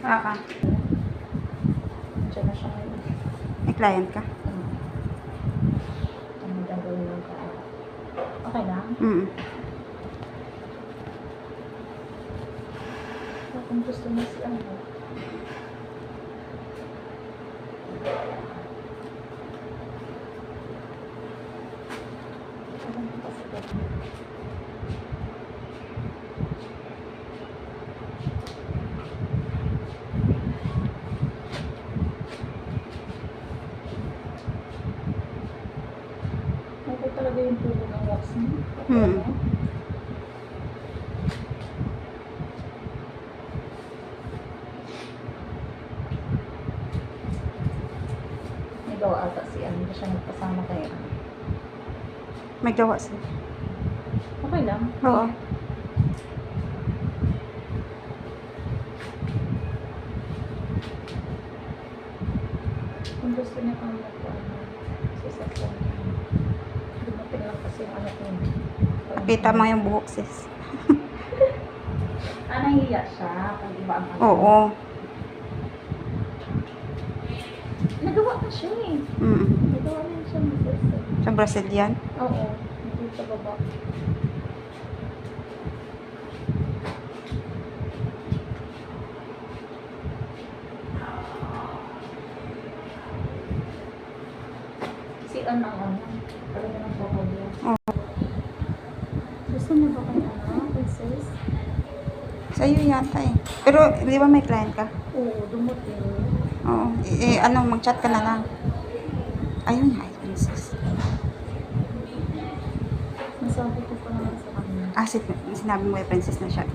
Ah, ah. Diyan na siya ngayon. May client ka? Ano gagawin lang ka? Okay lang? Kung gusto mo si ano. Ito talaga yung tulo ng wax mo. May gawa ata si ano, hindi siya nagpasama kaya. May gawa siya. Okay lang. Oo. Kung gusto niya kang magpaano, sasakyan. Dumating lang kasi yung anak niya. Kita mo yung buhok, sis. Nahiya siya kung iba ang ano. Oo. Nagawa na siya eh. Nagawa na siya ng sister. Sa Brazilian? Oo. Nandun sa baba. Si ano, talaga ng baba niya. Oo. Gusto niya ba kayo princess? Sa'yo yata eh. Pero, di ba may client ka? Oo, dumating. Oo. Mag-chat ka na lang. Ayun, hi, princess. Nasabi ko pa naman sa kanya. Sinabi mo yung princess na siya.